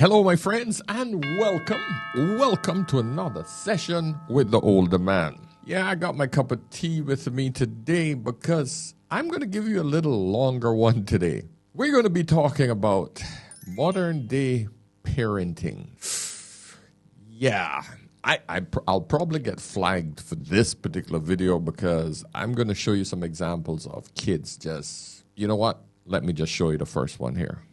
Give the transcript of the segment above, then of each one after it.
Hello, my friends, and welcome to another session with the older man. Yeah, I got my cup of tea with me today because I'm going to give you a little longer one today. We're going to be talking about modern day parenting. Yeah, I'll probably get flagged for this particular video because I'm going to show you some examples of kids just, you know what? Let me just show you the first one here.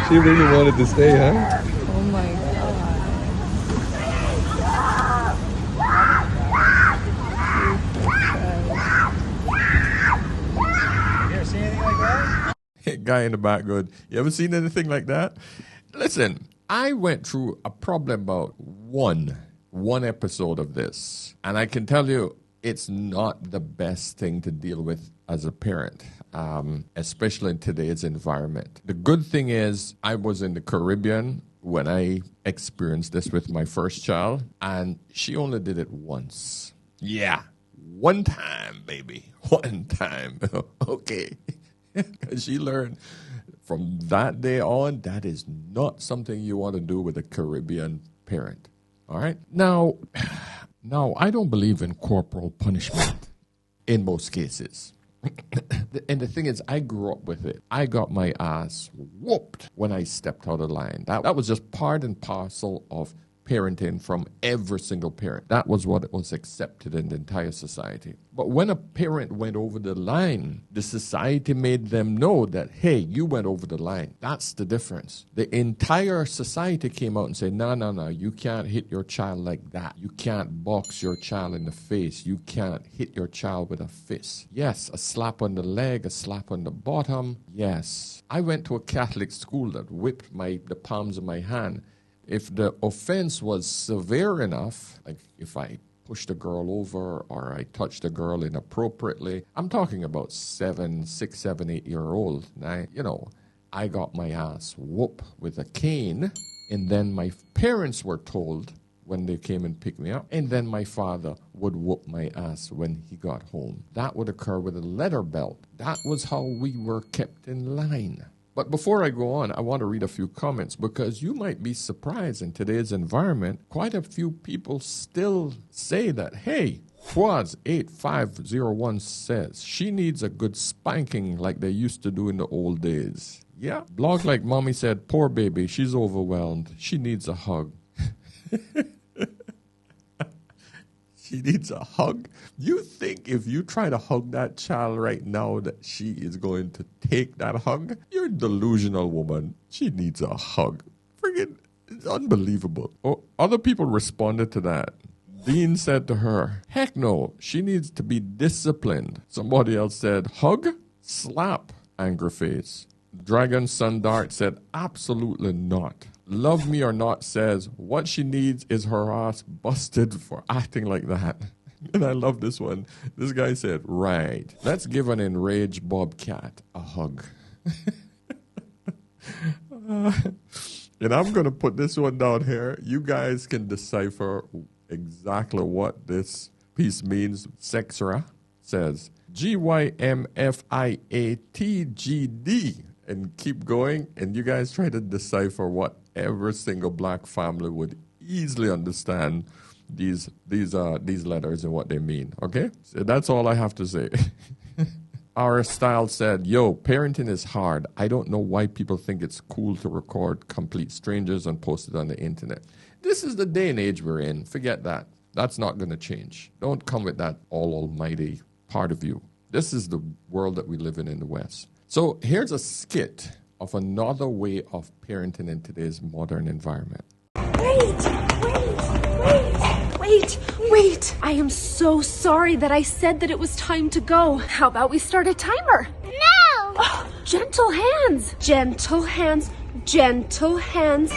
She really wanted to stay, huh? Oh my God. You ever seen anything like that? Guy in the back good. You ever seen anything like that? Listen, I went through probably about one episode of this, and I can tell you it's not the best thing to deal with as a parent, especially in today's environment. The good thing is I was in the Caribbean when I experienced this with my first child, and she only did it once. Yeah, one time, baby. One time. Okay. She learned from that day on, that is not something you want to do with a Caribbean parent. All right? Now, I don't believe in corporal punishment in most cases. And the thing is, I grew up with it. I got my ass whooped when I stepped out of line. That was just part and parcel of parenting from every single parent. That was what was accepted in the entire society. But when a parent went over the line, the society made them know that, hey, you went over the line. That's the difference. The entire society came out and said, no, you can't hit your child like that. You can't box your child in the face. You can't hit your child with a fist. Yes, a slap on the leg, a slap on the bottom. Yes. I went to a Catholic school that whipped the palms of my hand. If the offense was severe enough, like if I pushed a girl over or I touched a girl inappropriately, I'm talking about 6, 7, 8 year old. Now, I got my ass whooped with a cane, and then my parents were told when they came and picked me up, and then my father would whoop my ass when he got home. That would occur with a leather belt. That was how we were kept in line. But before I go on, I want to read a few comments because you might be surprised in today's environment. Quite a few people still say that, hey, Quaz8501 says she needs a good spanking like they used to do in the old days. Yeah. Blog Like Mommy said, poor baby, she's overwhelmed. She needs a hug. She needs a hug. You think if you try to hug that child right now that she is going to take that hug? You're a delusional woman. She needs a hug. Friggin', it's unbelievable. Oh, other people responded to that. Dean said to her, heck no, she needs to be disciplined. Somebody else said, hug, slap, angry face. Dragon Sun Dart said, absolutely not. Love Me or Not says, what she needs is her ass busted for acting like that. And I love this one. This guy said, right, let's give an enraged bobcat a hug. And I'm going to put this one down here. You guys can decipher exactly what this piece means. Sexra says, GYMFIATGD. And keep going, and you guys try to decipher what every single black family would easily understand these letters and what they mean. Okay, so that's all I have to say. Our style said, yo, parenting is hard. I don't know why people think it's cool to record complete strangers and post it on the internet. This is the day and age we're in. Forget that. That's not going to change. Don't come with that all almighty part of you. This is the world that we live in the West. So here's a skit of another way of parenting in today's modern environment. Wait. I am so sorry that I said that it was time to go. How about we start a timer? No! Oh, gentle hands. Gentle hands.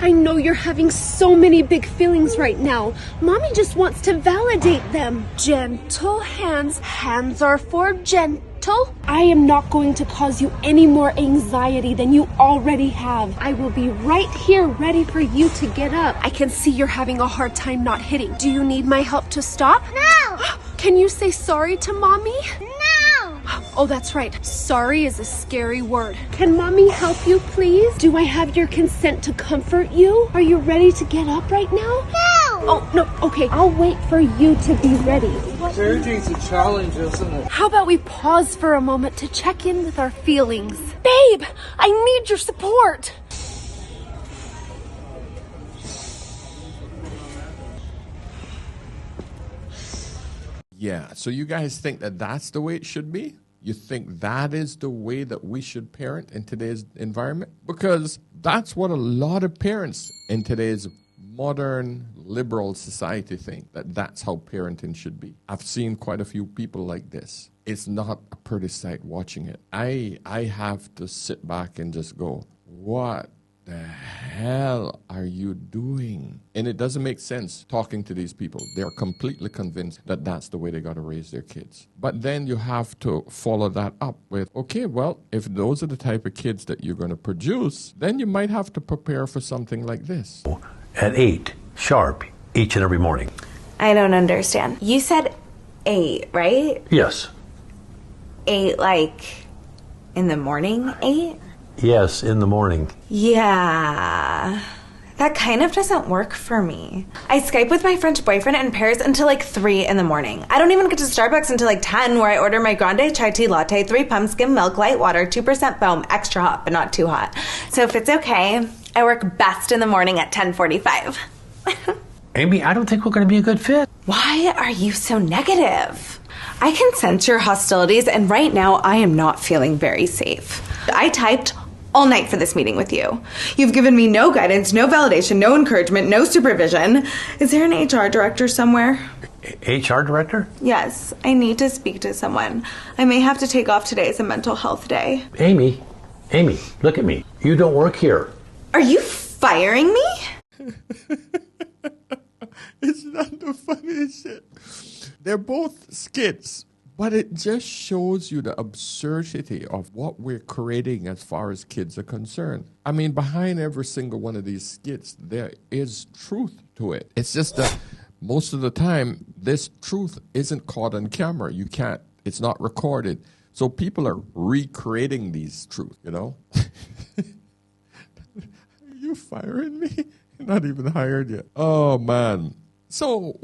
I know you're having so many big feelings right now. Mommy just wants to validate them. Gentle hands. Hands are for gentle. I am not going to cause you any more anxiety than you already have. I will be right here ready for you to get up. I can see you're having a hard time not hitting. Do you need my help to stop? No! Can you say sorry to Mommy? No! Oh, that's right. Sorry is a scary word. Can Mommy help you, please? Do I have your consent to comfort you? Are you ready to get up right now? No! Oh, no. Okay, I'll wait for you to be ready. Parenting's a challenge, isn't it? How about we pause for a moment to check in with our feelings? Babe, I need your support. Yeah, so you guys think that that's the way it should be? You think that is the way that we should parent in today's environment? Because that's what a lot of parents in today's modern liberal society think, that that's how parenting should be. I've seen quite a few people like this. It's not a pretty sight watching it. I have to sit back and just go, what the hell are you doing? And it doesn't make sense talking to these people. They're completely convinced that that's the way they got to raise their kids. But then you have to follow that up with, okay, well, if those are the type of kids that you're going to produce, then you might have to prepare for something like this. At 8 sharp each and every morning. I don't understand. You said 8, right? Yes. 8 like in the morning 8? Yes, in the morning. Yeah. That kind of doesn't work for me. I Skype with my French boyfriend in Paris until like 3 in the morning. I don't even get to Starbucks until like 10, where I order my grande chai tea latte, 3 pump skim milk, light water, 2% foam, extra hot, but not too hot. So if it's okay, I work best in the morning at 10:45. Amy, I don't think we're going to be a good fit. Why are you so negative? I can sense your hostilities, and right now I am not feeling very safe. I typed all night for this meeting with you. You've given me no guidance, no validation, no encouragement, no supervision. Is there an HR director somewhere? HR director? Yes, I need to speak to someone. I may have to take off today as a mental health day. Amy, look at me. You don't work here. Are you firing me? It's not the funniest shit. They're both skits, but it just shows you the absurdity of what we're creating as far as kids are concerned. I mean, behind every single one of these skits, there is truth to it. It's just that most of the time, this truth isn't caught on camera. You can't, it's not recorded. So people are recreating these truths, you know? Are you firing me? You're not even hired yet. Oh, man. So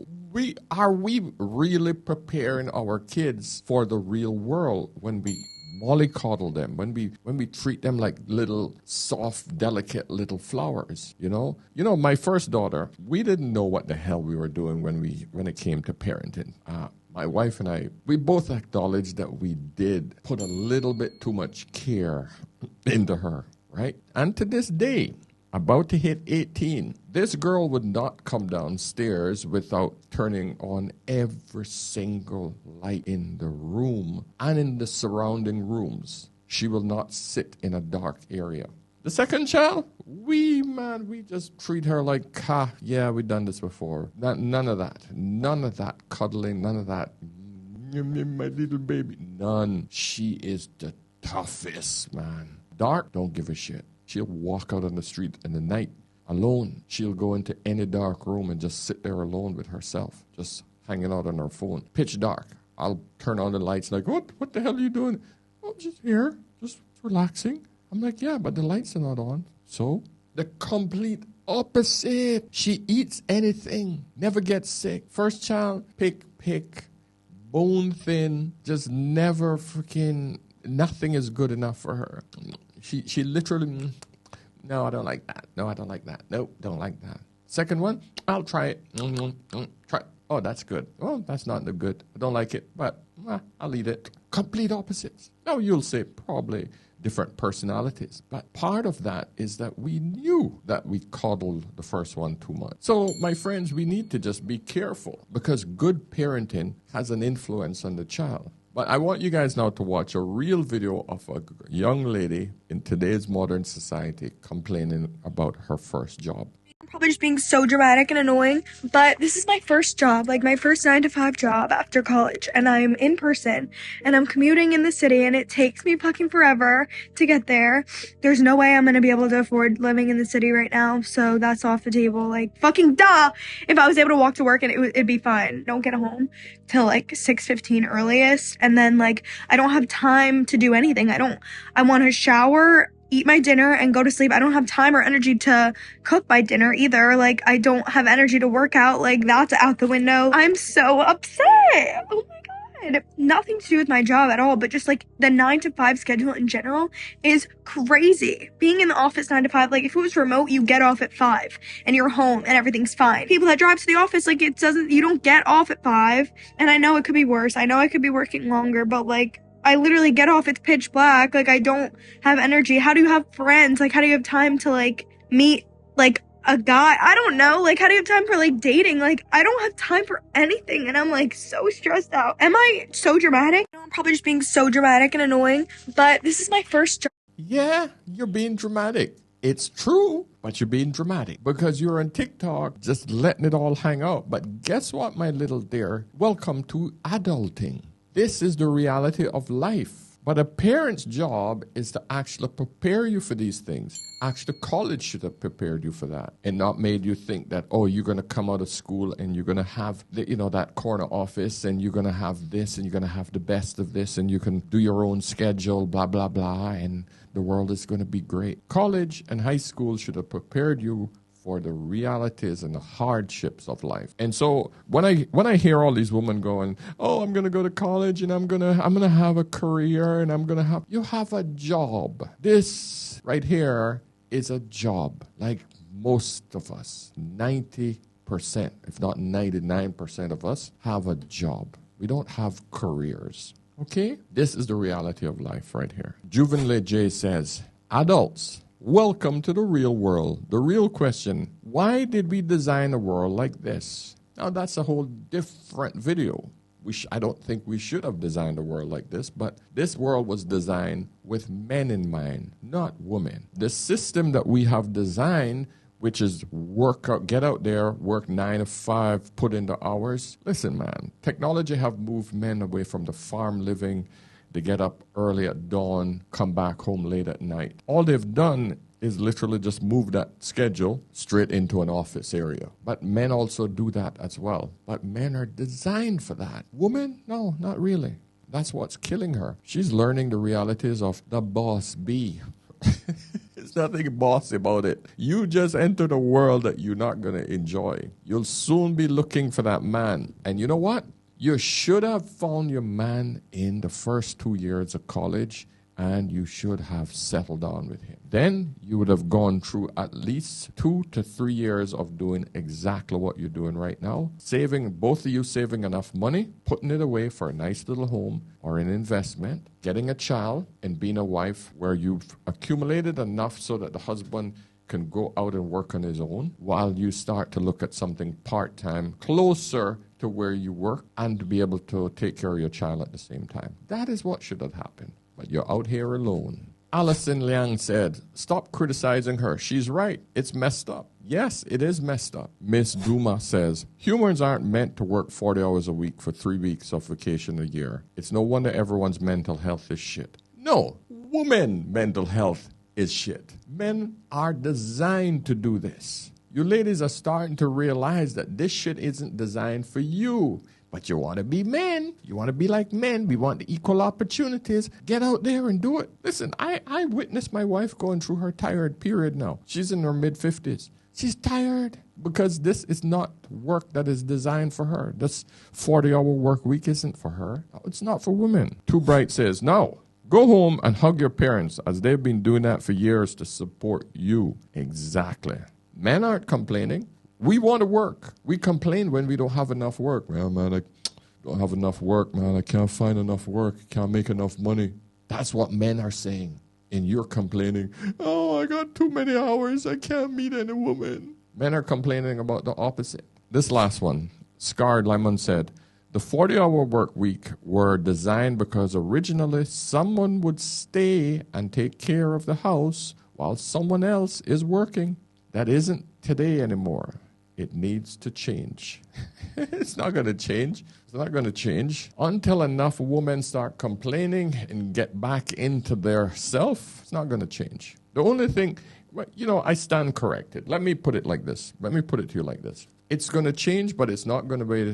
are we really preparing our kids for the real world when we mollycoddle them, when we treat them like little soft, delicate little flowers, you know? You know, my first daughter, we didn't know what the hell we were doing when it came to parenting. My wife and I, we both acknowledged that we did put a little bit too much care into her, right? And to this day, about to hit 18, this girl would not come downstairs without turning on every single light in the room and in the surrounding rooms. She will not sit in a dark area. The second child, we just treat her like, yeah, we've done this before. None of that cuddling, none of that, my little baby, none. She is the toughest, man. Dark, don't give a shit. She'll walk out on the street in the night alone. She'll go into any dark room and just sit there alone with herself, just hanging out on her phone. Pitch dark. I'll turn on the lights like, what the hell are you doing? Oh, just here, just relaxing. I'm like, yeah, but the lights are not on. So the complete opposite. She eats anything, never gets sick. First child, pick, bone thin, just never freaking, nothing is good enough for her. She literally, no, I don't like that. No, I don't like that. Nope, don't like that. Second one, I'll try it. Try it. Oh, that's good. Oh, that's not good. I don't like it, but I'll eat it. Complete opposites. Now, you'll say probably different personalities, but part of that is that we knew that we coddled the first one too much. So, my friends, we need to just be careful because good parenting has an influence on the child. But I want you guys now to watch a real video of a young lady in today's modern society complaining about her first job. I'm probably just being so dramatic and annoying, but this is my first job, like my first 9-to-5 job after college, and I'm in person, and I'm commuting in the city, and it takes me fucking forever to get there. There's no way I'm gonna be able to afford living in the city right now, so that's off the table. Like, fucking duh! If I was able to walk to work and it'd be fine. Don't get home till like 6:15 earliest, and then like, I don't have time to do anything. I want to shower, eat my dinner, and go to sleep. I don't have time or energy to cook my dinner either. Like, I don't have energy to work out. Like, that's out the window. I'm so upset. Oh my God. Nothing to do with my job at all, but just like the 9-to-5 schedule in general is crazy. Being in the office 9 to 5, like if it was remote, you get off at 5 and you're home and everything's fine. People that drive to the office, like you don't get off at 5. And I know it could be worse. I know I could be working longer, but like, I literally get off, it's pitch black. Like, I don't have energy. How do you have friends? Like, how do you have time to, like, meet, like, a guy? I don't know. Like, how do you have time for, like, dating? Like, I don't have time for anything. And I'm, like, so stressed out. Am I so dramatic? I'm probably just being so dramatic and annoying. But this is my first job. Yeah, you're being dramatic. It's true, but you're being dramatic because you're on TikTok just letting it all hang out. But guess what, my little dear? Welcome to adulting. This is the reality of life. But a parent's job is to actually prepare you for these things. Actually, college should have prepared you for that and not made you think that, oh, you're going to come out of school and you're going to have, that corner office and you're going to have this and you're going to have the best of this and you can do your own schedule, blah, blah, blah, and the world is going to be great. College and high school should have prepared you for the realities and the hardships of life. And so when I hear all these women going, oh, I'm gonna go to college and I'm gonna have a career and you have a job. This right here is a job. Like most of us, 90%, if not 99% of us have a job. We don't have careers. Okay? This is the reality of life right here. Juvenile J says, adults, welcome to the real world. The real question, why did we design a world like this? Now, that's a whole different video. I don't think we should have designed a world like this, but this world was designed with men in mind, not women. The system that we have designed, which is get out there, work 9 to 5, put in the hours. Listen, man, technology have moved men away from the farm living. They get up early at dawn, come back home late at night. All they've done is literally just move that schedule straight into an office area. But men also do that as well. But men are designed for that. Women? No, not really. That's what's killing her. She's learning the realities of the boss bee. There's nothing bossy about it. You just entered a world that you're not going to enjoy. You'll soon be looking for that man. And you know what? You should have found your man in the first 2 years of college, and you should have settled down with him. Then you would have gone through at least 2 to 3 years of doing exactly what you're doing right now. Both of you saving enough money, putting it away for a nice little home or an investment, getting a child, and being a wife where you've accumulated enough so that the husband can go out and work on his own while you start to look at something part-time closer to where you work and to be able to take care of your child at the same time. That is what should have happened. But you're out here alone. Alison Liang said, stop criticizing her. She's right. It's messed up. Yes, it is messed up. Miss Duma says, humans aren't meant to work 40 hours a week for 3 weeks of vacation a year. It's no wonder everyone's mental health is shit. No, women mental health is shit. Men are designed to do this. You ladies are starting to realize that this shit isn't designed for you. But you want to be men. You want to be like men. We want the equal opportunities. Get out there and do it. Listen, I witnessed my wife going through her tired period now. She's in her mid-50s. She's tired because this is not work that is designed for her. This 40-hour work week isn't for her. It's not for women. Too Bright says, no. Go home and hug your parents as they've been doing that for years to support you. Exactly. Men aren't complaining. We want to work. We complain when we don't have enough work. Well, man, I don't have enough work, man. I can't find enough work. Can't make enough money. That's what men are saying. And you're complaining, oh, I got too many hours. I can't meet any woman. Men are complaining about the opposite. This last one, Scarred Lemon said, The 40-hour work week were designed because originally someone would stay and take care of the house while someone else is working. That isn't today anymore. It needs to change. It's not going to change. It's not going to change until enough women start complaining and get back into their self. It's not going to change. The only thing, I stand corrected. Let me put it like this. Let me put it to you like this. It's going to change, but it's not going to be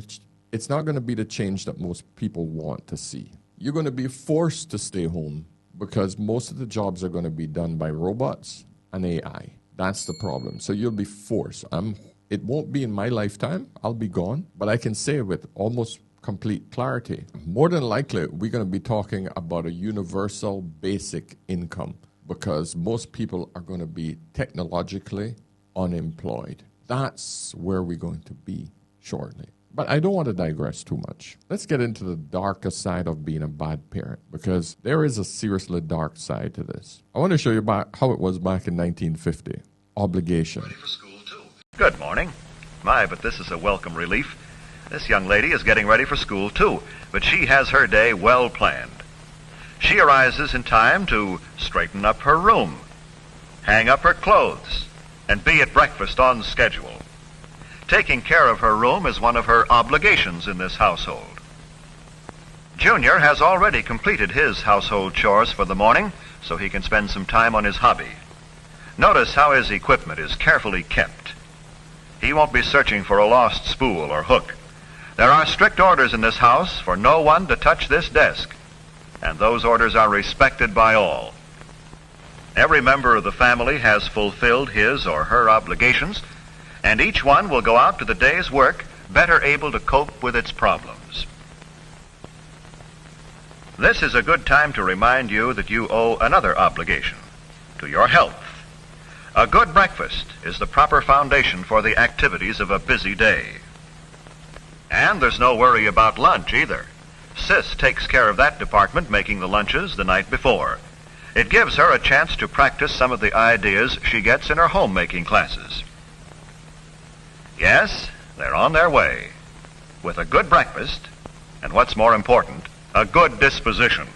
the change that most people want to see. You're going to be forced to stay home because most of the jobs are going to be done by robots and AI. That's the problem. So you'll be forced. It won't be in my lifetime. I'll be gone. But I can say with almost complete clarity, more than likely, we're going to be talking about a universal basic income because most people are going to be technologically unemployed. That's where we're going to be shortly. But I don't want to digress too much. Let's get into the darker side of being a bad parent because there is a seriously dark side to this. I want to show you how it was back in 1950. Obligation. Good morning. My, but this is a welcome relief. This young lady is getting ready for school, too, but she has her day well planned. She arises in time to straighten up her room, hang up her clothes, and be at breakfast on schedule. Taking care of her room is one of her obligations in this household. Junior has already completed his household chores for the morning, so he can spend some time on his hobby. Notice how his equipment is carefully kept. He won't be searching for a lost spool or hook. There are strict orders in this house for no one to touch this desk, and those orders are respected by all. Every member of the family has fulfilled his or her obligations, and each one will go out to the day's work better able to cope with its problems. This is a good time to remind you that you owe another obligation, to your health. A good breakfast is the proper foundation for the activities of a busy day. And there's no worry about lunch either. Sis takes care of that department, making the lunches the night before. It gives her a chance to practice some of the ideas she gets in her homemaking classes. Yes, they're on their way, with a good breakfast, and what's more important, a good disposition.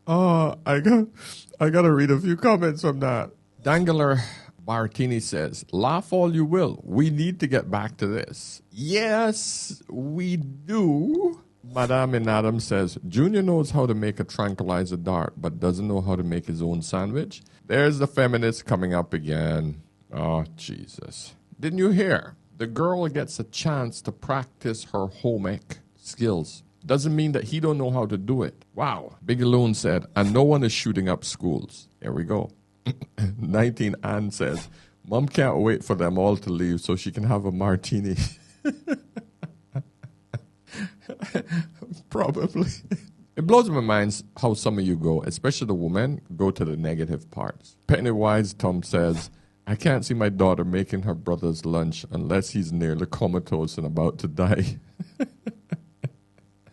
Oh, I got to read a few comments from that. Dangler Martini says, laugh all you will. We need to get back to this. Yes, we do. Madame and Adam says, Junior knows how to make a tranquilizer dart, but doesn't know how to make his own sandwich. There's the feminist coming up again. Oh, Jesus. Didn't you hear? The girl gets a chance to practice her home ec skills. Doesn't mean that he don't know how to do it. Wow. Biggie Loon said, and no one is shooting up schools. There we go. 19 Ann says, Mom can't wait for them all to leave so she can have a martini. Probably. It blows my mind how some of you go, especially the women, go to the negative parts. Pennywise Tom says, I can't see my daughter making her brother's lunch unless he's nearly comatose and about to die.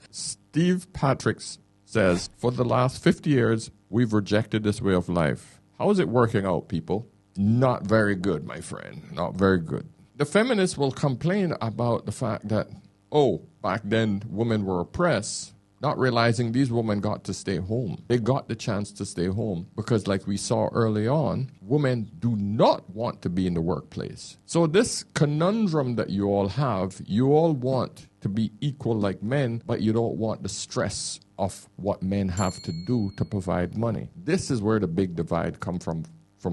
Steve Patrick says, for the last 50 years, we've rejected this way of life. How is it working out, people? Not very good, my friend. Not very good. The feminists will complain about the fact that, back then women were oppressed, not realizing these women got to stay home. They got the chance to stay home because, like we saw early on, women do not want to be in the workplace. So this conundrum that you all have, you all want to be equal like men, but you don't want the stress of what men have to do to provide money. This is where the big divide comes from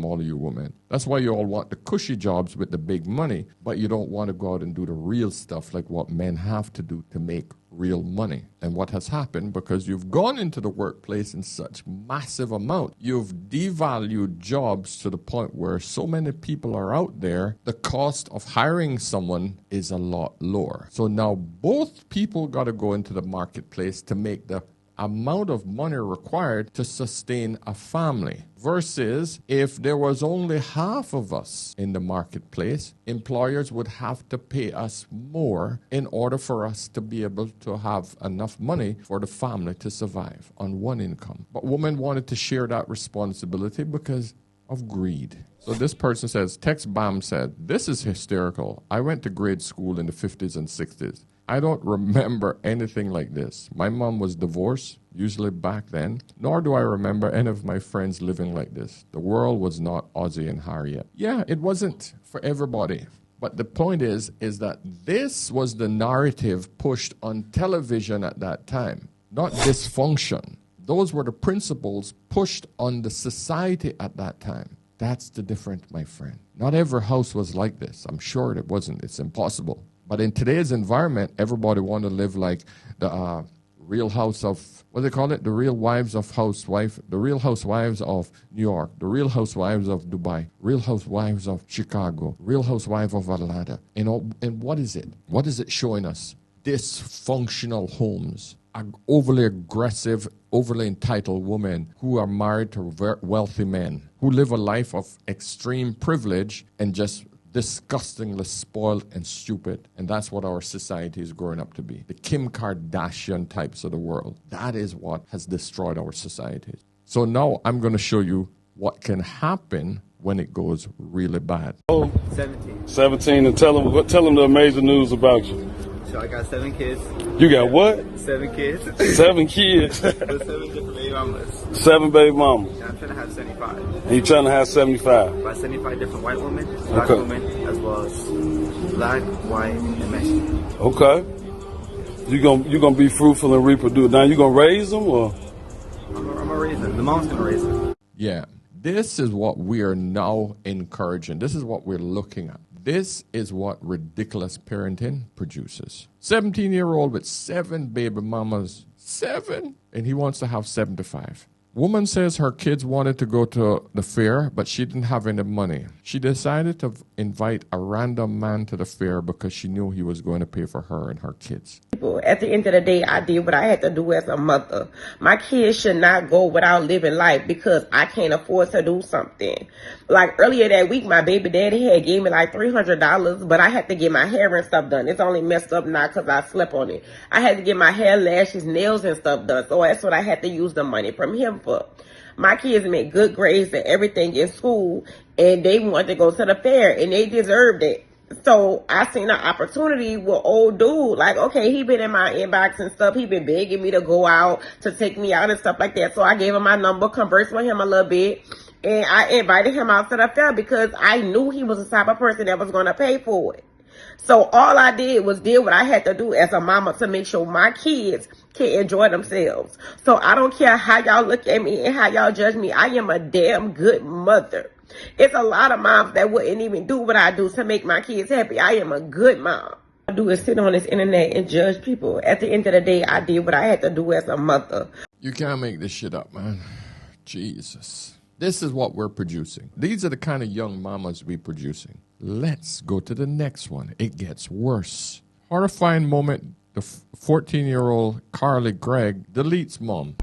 all of you women. That's why you all want the cushy jobs with the big money, but you don't want to go out and do the real stuff like what men have to do to make real money. And what has happened, because you've gone into the workplace in such massive amount, you've devalued jobs to the point where so many people are out there, the cost of hiring someone is a lot lower. So now both people got to go into the marketplace to make the amount of money required to sustain a family. Versus if there was only half of us in the marketplace, employers would have to pay us more in order for us to be able to have enough money for the family to survive on one income. But women wanted to share that responsibility because of greed. So this person says, Tex Bam said, this is hysterical. I went to grade school in the 50s and 60s. I don't remember anything like this. My mom was divorced, usually back then, nor do I remember any of my friends living like this. The world was not Ozzy and Harriet. Yeah, it wasn't for everybody. But the point is that this was the narrative pushed on television at that time, not dysfunction. Those were the principles pushed on the society at that time. That's the difference, my friend. Not every house was like this. I'm sure it wasn't. It's impossible. But in today's environment, everybody want to live like the real house of, what do they call it? The real wives of housewife, the real housewives of New York, the real housewives of Dubai, real housewives of Chicago, real housewife of Atlanta. And what is it? What is it showing us? Dysfunctional homes, overly aggressive, overly entitled women who are married to wealthy men, who live a life of extreme privilege and just disgustingly spoiled and stupid. And that's what our society is growing up to be. The Kim Kardashian types of the world. That is what has destroyed our society. So now I'm going to show you what can happen when it goes really bad. Oh, 17, and tell them the amazing news about you. So I got 7 kids. You got what? 7 kids. 7 kids. With 7 different baby mamas. 7 baby mamas. And I'm trying to have 75. And you trying to have 75? By 75 different white women, black women, as well as black, white, and Mexican. Okay. You gonna be fruitful and reproduce. Now you gonna raise them, or? I'm gonna raise them. The mom's gonna raise them. Yeah. This is what we are now encouraging. This is what we're looking at. This is what ridiculous parenting produces. 17-year-old with 7 baby mamas. 7? And he wants to have 75. Woman says her kids wanted to go to the fair, but she didn't have any money. She decided to invite a random man to the fair because she knew he was going to pay for her and her kids. At the end of the day, I did what I had to do as a mother. My kids should not go without living life because I can't afford to do something. Like earlier that week, my baby daddy had gave me like $300, but I had to get my hair and stuff done. It's only messed up now because I slept on it. I had to get my hair, lashes, nails, and stuff done. So that's what I had to use the money from him for. My kids made good grades and everything in school, and they wanted to go to the fair, and they deserved it. So I seen an opportunity with old dude. Like, okay, he been in my inbox and stuff. He been begging me to go out, to take me out and stuff like that. So I gave him my number, conversed with him a little bit, and I invited him out to the fair because I knew he was the type of person that was going to pay for it. So all I did was did what I had to do as a mama to make sure my kids can enjoy themselves. So I don't care how y'all look at me and how y'all judge me. I am a damn good mother. It's a lot of moms that wouldn't even do what I do to make my kids happy. I am a good mom. I do is sit on this internet and judge people. At the end of the day, I did what I had to do as a mother. You can't make this shit up, man. Jesus. This is what we're producing. These are the kind of young mamas we're producing. Let's go to the next one. It gets worse. Horrifying moment, the 14-year-old Carly Gregg deletes mom.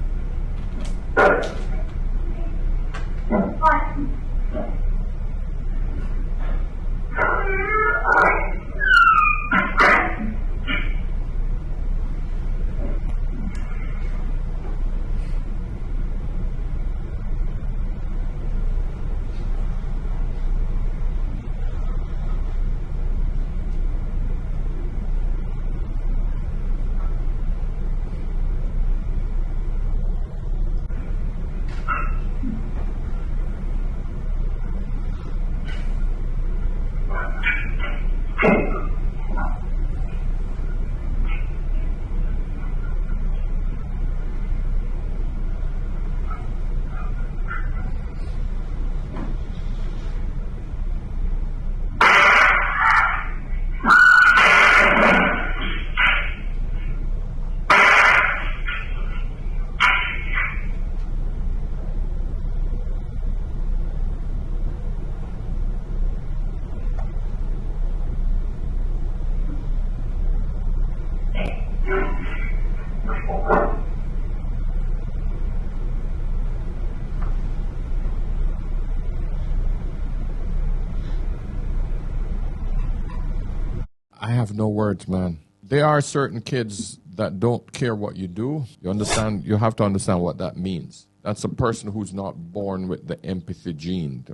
I have no words, man. There are certain kids that don't care what you do. You understand? You have to understand what that means. That's a person who's not born with the empathy gene,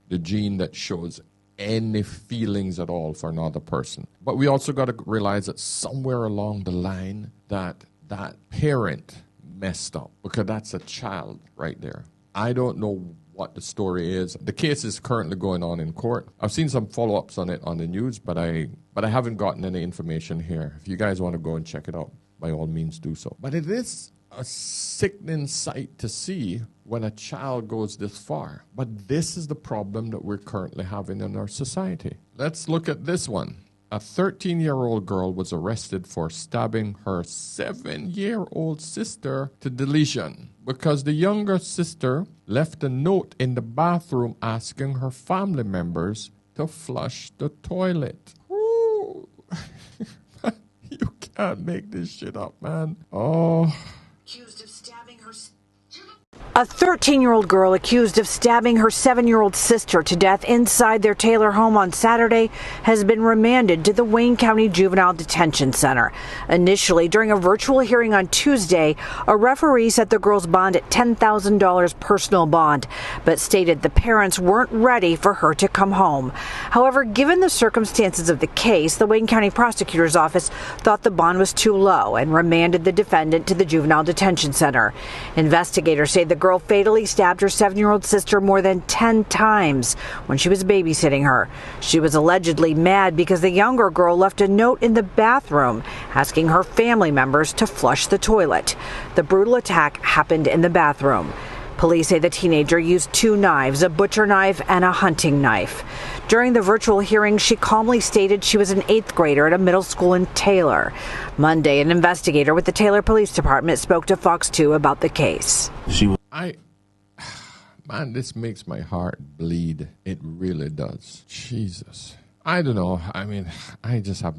the gene that shows any feelings at all for another person. But we also got to realize that somewhere along the line that parent messed up, because that's a child right there. I don't know what the story is. The case is currently going on in court. I've seen some follow-ups on it on the news, but I haven't gotten any information here. If you guys want to go and check it out, by all means do so. But it is a sickening sight to see when a child goes this far. But this is the problem that we're currently having in our society. Let's look at this one. A 13-year-old girl was arrested for stabbing her 7-year-old sister to deletion because the younger sister left a note in the bathroom asking her family members to flush the toilet. Ooh. You can't make this shit up, man. Oh. A 13-year-old girl accused of stabbing her 7-year-old sister to death inside their Taylor home on Saturday has been remanded to the Wayne County Juvenile Detention Center. Initially, during a virtual hearing on Tuesday, a referee set the girl's bond at $10,000 personal bond, but stated the parents weren't ready for her to come home. However, given the circumstances of the case, the Wayne County Prosecutor's Office thought the bond was too low and remanded the defendant to the Juvenile Detention Center. Investigators say the girl fatally stabbed her 7-year-old sister more than 10 times when she was babysitting her. She was allegedly mad because the younger girl left a note in the bathroom asking her family members to flush the toilet. The brutal attack happened in the bathroom. Police say the teenager used 2 knives, a butcher knife and a hunting knife. During the virtual hearing, she calmly stated she was an 8th grader at a middle school in Taylor. Monday, an investigator with the Taylor Police Department spoke to Fox 2 about the case. Man, this makes my heart bleed. It really does. Jesus. I don't know. I mean, I just have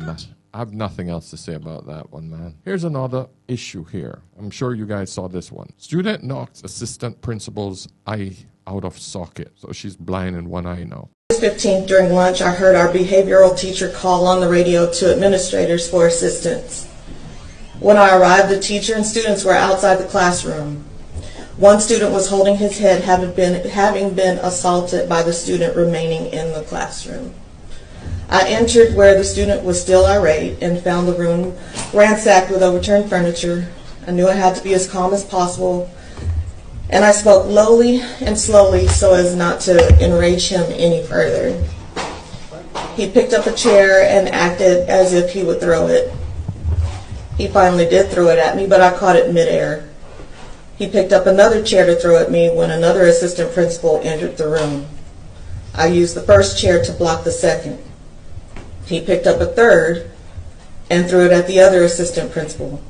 nothing else to say about that one, man. Here's another issue here. I'm sure you guys saw this one. Student knocks assistant principal's eye out of socket. So she's blind in one eye now. August 15th, during lunch, I heard our behavioral teacher call on the radio to administrators for assistance. When I arrived, the teacher and students were outside the classroom. One student was holding his head, having been assaulted by the student remaining in the classroom. I entered where the student was still irate and found the room ransacked with overturned furniture. I knew I had to be as calm as possible, and I spoke lowly and slowly so as not to enrage him any further. He picked up a chair and acted as if he would throw it. He finally did throw it at me, but I caught it midair. He picked up another chair to throw at me when another assistant principal entered the room. I used the first chair to block the second. He picked up a third and threw it at the other assistant principal,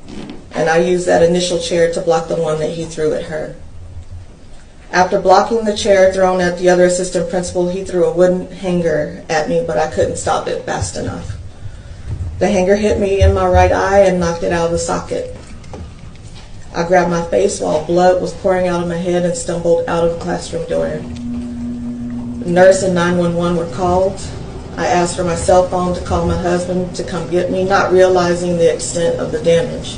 and I used that initial chair to block the one that he threw at her. After blocking the chair thrown at the other assistant principal, he threw a wooden hanger at me, but I couldn't stop it fast enough. The hanger hit me in my right eye and knocked it out of the socket. I grabbed my face while blood was pouring out of my head and stumbled out of the classroom door. The nurse and 911 were called. I asked for my cell phone to call my husband to come get me, not realizing the extent of the damage.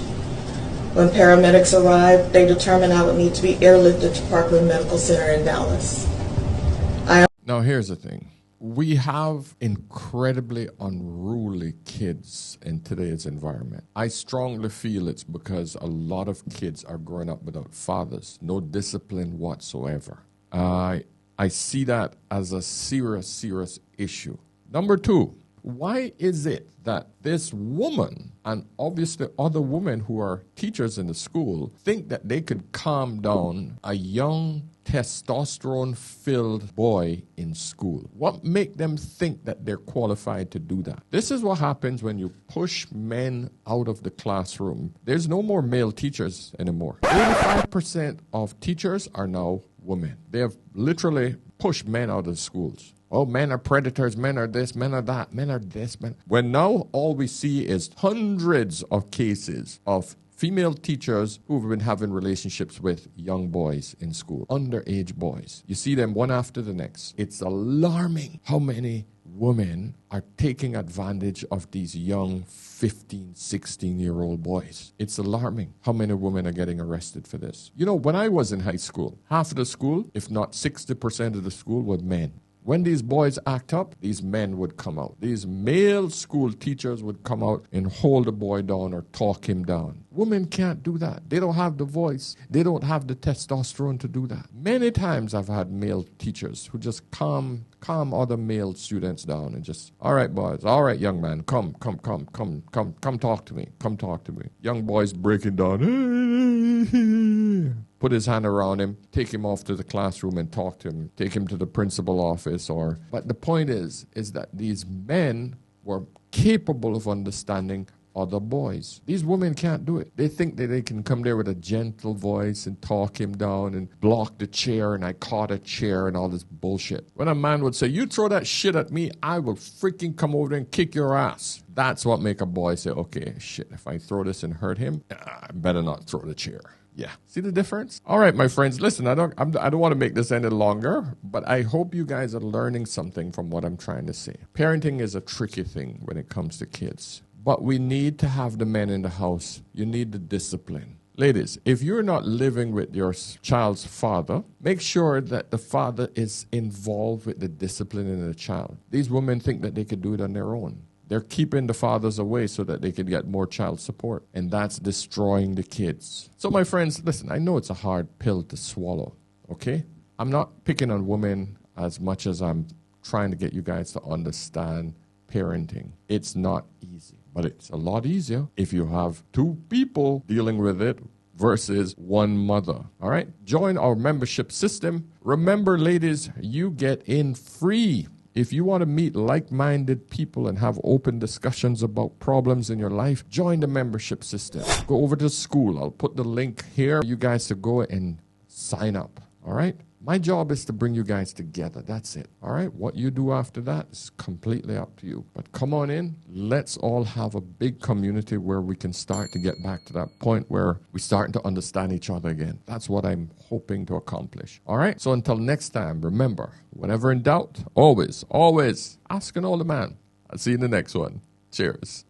When paramedics arrived, they determined I would need to be airlifted to Parkland Medical Center in Dallas. Now, here's the thing. We have incredibly unruly kids in today's environment. I strongly feel it's because a lot of kids are growing up without fathers, no discipline whatsoever. I see that as a serious issue. Number 2, why is it that this woman and obviously other women who are teachers in the school think that they could calm down a young testosterone-filled boy in school? What make them think that they're qualified to do that? This is what happens when you push men out of the classroom. There's no more male teachers anymore. 85% of teachers are now women. They have literally pushed men out of the schools. Oh, men are predators, men are this, men are that, men are this, men. When now all we see is hundreds of cases of female teachers who've been having relationships with young boys in school, underage boys. You see them one after the next. It's alarming how many women are taking advantage of these young 15, 16-year-old boys. It's alarming how many women are getting arrested for this. You know, when I was in high school, half of the school, if not 60% of the school, were men. When these boys act up, these men would come out. These male school teachers would come out and hold the boy down or talk him down. Women can't do that. They don't have the voice. They don't have the testosterone to do that. Many times I've had male teachers who just calm other male students down and just, all right, boys, all right, young man, come talk to me. Come talk to me. Young boys breaking down. Put his hand around him, take him off to the classroom and talk to him, take him to the principal office. But the point is that these men were capable of understanding other boys. These women can't do it. They think that they can come there with a gentle voice and talk him down and block the chair and I caught a chair and all this bullshit. When a man would say, you throw that shit at me, I will freaking come over there and kick your ass. That's what make a boy say, okay, shit, if I throw this and hurt him, I better not throw the chair. Yeah. See the difference? All right, my friends, listen, I don't want to make this any longer, but I hope you guys are learning something from what I'm trying to say. Parenting is a tricky thing when it comes to kids, but we need to have the men in the house. You need the discipline. Ladies, if you're not living with your child's father, make sure that the father is involved with the discipline in the child. These women think that they could do it on their own. They're keeping the fathers away so that they can get more child support. And that's destroying the kids. So my friends, listen, I know it's a hard pill to swallow, okay? I'm not picking on women as much as I'm trying to get you guys to understand parenting. It's not easy, but it's a lot easier if you have two people dealing with it versus one mother, all right? Join our membership system. Remember, ladies, you get in free. If you want to meet like-minded people and have open discussions about problems in your life, join the membership system. Go over to school. I'll put the link here for you guys to go and sign up, all right? My job is to bring you guys together. That's it, all right? What you do after that is completely up to you. But come on in. Let's all have a big community where we can start to get back to that point where we're starting to understand each other again. That's what I'm hoping to accomplish, all right? So until next time, remember, whenever in doubt, always ask an older man. I'll see you in the next one. Cheers.